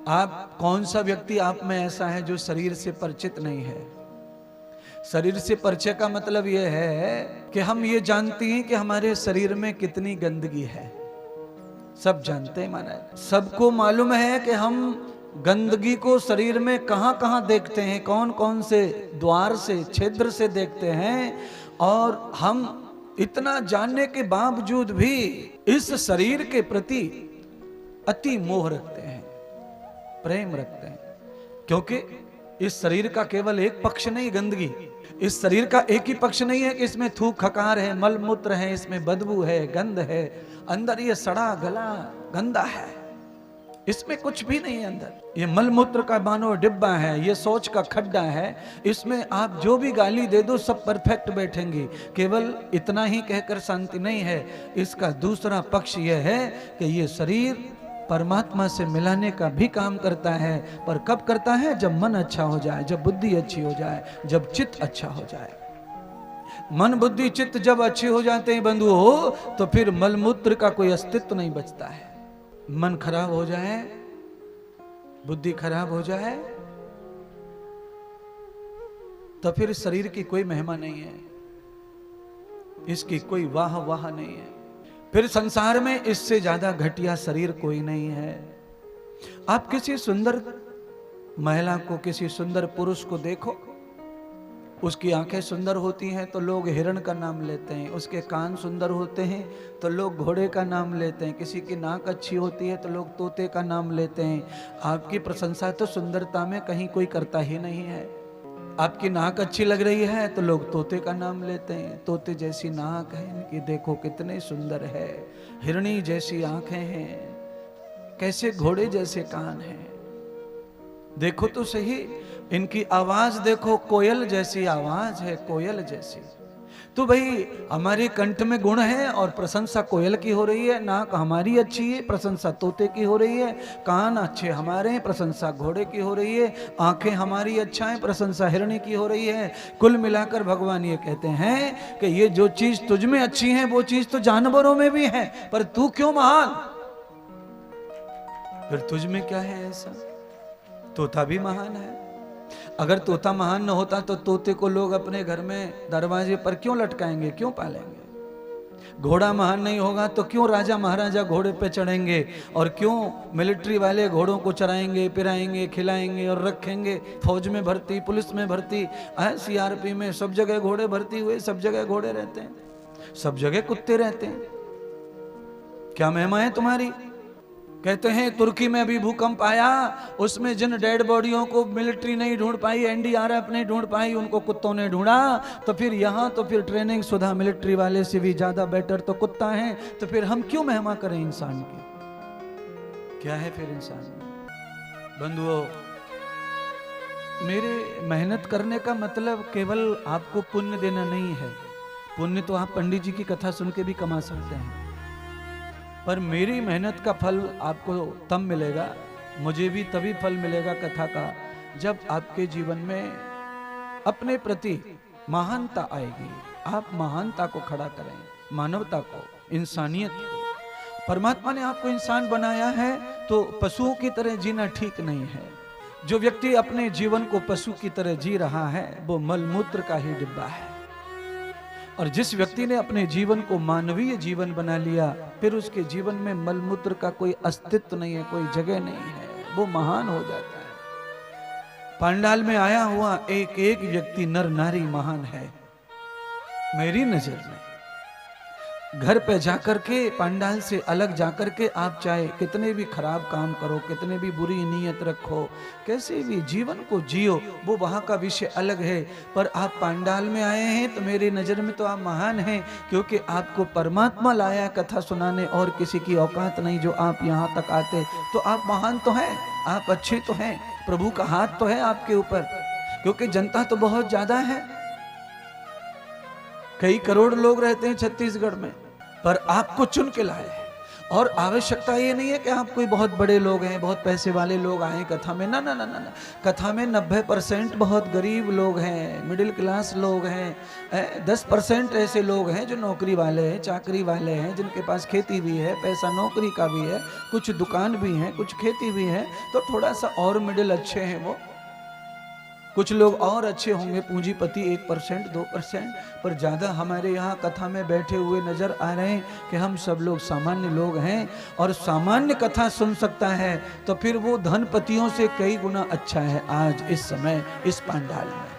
आप कौन सा व्यक्ति आप में ऐसा है जो शरीर से परिचित नहीं है? शरीर से परिचय का मतलब यह है कि हम ये जानते हैं कि हमारे शरीर में कितनी गंदगी है। सब जानते हैं महाराज, सबको मालूम है कि हम गंदगी को शरीर में कहां कहां देखते हैं, कौन कौन से द्वार से, छिद्र से देखते हैं। और हम इतना जानने के बावजूद भी इस शरीर के प्रति अति मोह रखते हैं, प्रेम रखते हैं। क्योंकि इस शरीर का केवल एक पक्ष नहीं गंदगी, इस शरीर का एक ही पक्ष नहीं है कि इसमें थूक खकार है, मल मूत्र है, इसमें बदबू है, गंध है, अंदर ये सड़ा गला गंदा है, इसमें कुछ भी नहीं है। अंदर ये मल मूत्र का मानो डिब्बा है, ये सोच का खड्डा है, इसमें आप जो भी गाली दे दो सब परफेक्ट बैठेंगी। केवल इतना ही कहकर शांति नहीं है, इसका दूसरा पक्ष यह है कि ये शरीर परमात्मा से मिलाने का भी काम करता है। पर कब करता है? जब मन अच्छा हो जाए, जब बुद्धि अच्छी हो जाए, जब चित्त अच्छा हो जाए। मन बुद्धि चित्त जब अच्छे हो जाते हैं बंधु हो, तो फिर मलमूत्र का कोई अस्तित्व नहीं बचता है। मन खराब हो जाए, बुद्धि खराब हो जाए, तो फिर शरीर की कोई महिमा नहीं है, इसकी कोई वाह वाह नहीं है। फिर संसार में इससे ज्यादा घटिया शरीर कोई नहीं है। आप किसी सुंदर महिला को, किसी सुंदर पुरुष को देखो, उसकी आंखें सुंदर होती हैं तो लोग हिरण का नाम लेते हैं, उसके कान सुंदर होते हैं तो लोग घोड़े का नाम लेते हैं, किसी की नाक अच्छी होती है तो लोग तोते का नाम लेते हैं। आपकी प्रशंसा तो सुंदरता में कहीं कोई करता ही नहीं है। आपकी नाक अच्छी लग रही है तो लोग तोते का नाम लेते हैं, तोते जैसी नाक है इनकी, देखो कितने सुंदर है, हिरणी जैसी आंखें हैं, कैसे घोड़े जैसे कान हैं, देखो तो सही इनकी आवाज देखो, कोयल जैसी आवाज है, कोयल जैसी। तो भाई हमारे कंठ में गुण है और प्रशंसा कोयल की हो रही है, नाक हमारी अच्छी है, प्रशंसा तोते की हो रही है, कान अच्छे हमारे हैं, प्रशंसा घोड़े की हो रही है, आंखें हमारी अच्छा है, प्रशंसा हिरणी की हो रही है। कुल मिलाकर भगवान ये कहते हैं कि ये जो चीज तुझ में अच्छी है वो चीज तो जानवरों में भी है, पर तू क्यों महान? फिर तुझ में क्या है ऐसा? तोता भी महान है। अगर तोता महान न होता तो तोते को लोग अपने घर में दरवाजे पर क्यों लटकाएंगे, क्यों पालेंगे? घोड़ा महान नहीं होगा तो क्यों राजा महाराजा घोड़े पे चढ़ेंगे, और क्यों मिलिट्री वाले घोड़ों को चराएंगे, पिराएंगे, खिलाएंगे और रखेंगे? फौज में भर्ती, पुलिस में भर्ती, सीआरपी में, सब जगह घोड़े भर्ती हुए, सब जगह घोड़े रहते हैं, सब जगह कुत्ते रहते हैं। क्या महिमा है तुम्हारी? कहते हैं तुर्की में अभी भूकंप आया, उसमें जिन डेड बॉडियों को मिलिट्री नहीं ढूंढ पाई, एनडीआरएफ नहीं ढूंढ पाई, उनको कुत्तों ने ढूंढा। तो फिर यहाँ तो फिर ट्रेनिंग शुदा मिलिट्री वाले से भी ज्यादा बेटर तो कुत्ता है। तो फिर हम क्यों महिमा करें इंसान की? क्या है फिर इंसान? बंधुओं, मेरे मेहनत करने का मतलब केवल आपको पुण्य देना नहीं है। पुण्य तो आप पंडित जी की कथा सुन के भी कमा सकते हैं, पर मेरी मेहनत का फल आपको तब मिलेगा, मुझे भी तभी फल मिलेगा कथा का, जब आपके जीवन में अपने प्रति महानता आएगी। आप महानता को खड़ा करें, मानवता को, इंसानियत को। परमात्मा ने आपको इंसान बनाया है तो पशुओं की तरह जीना ठीक नहीं है। जो व्यक्ति अपने जीवन को पशु की तरह जी रहा है वो मलमूत्र का ही डिब्बा है। और जिस व्यक्ति ने अपने जीवन को मानवीय जीवन बना लिया, फिर उसके जीवन में मलमूत्र का कोई अस्तित्व नहीं है, कोई जगह नहीं है, वो महान हो जाता है। पांडाल में आया हुआ एक एक व्यक्ति, नर नारी महान है मेरी नजर में। घर पे जाकर के, पांडाल से अलग जाकर के आप चाहे कितने भी खराब काम करो, कितने भी बुरी नीयत रखो, कैसे भी जीवन को जियो, वो वहां का विषय अलग है। पर आप पांडाल में आए हैं तो मेरी नजर में तो आप महान हैं, क्योंकि आपको परमात्मा लाया कथा सुनाने, और किसी की औकात नहीं जो आप यहाँ तक आते। तो आप महान तो हैं, आप अच्छे तो हैं, प्रभु का हाथ तो है आपके ऊपर, क्योंकि जनता तो बहुत ज्यादा है, कई करोड़ लोग रहते हैं छत्तीसगढ़ में, पर आपको चुन के लाए हैं। और आवश्यकता ये नहीं है कि आप कोई बहुत बड़े लोग हैं, बहुत पैसे वाले लोग आए कथा में, ना ना ना ना ना। कथा में 90% बहुत गरीब लोग हैं, मिडिल क्लास लोग हैं, 10% ऐसे लोग हैं जो नौकरी वाले हैं, चाकरी वाले हैं, जिनके पास खेती भी है, पैसा नौकरी का भी है, कुछ दुकान भी है, कुछ खेती भी है, तो थोड़ा सा और मिडिल अच्छे हैं वो। कुछ लोग और अच्छे होंगे पूंजीपति 1% 2%, पर ज़्यादा हमारे यहाँ कथा में बैठे हुए नजर आ रहे हैं कि हम सब लोग सामान्य लोग हैं। और सामान्य कथा सुन सकता है तो फिर वो धनपतियों से कई गुना अच्छा है आज इस समय इस पंडाल में।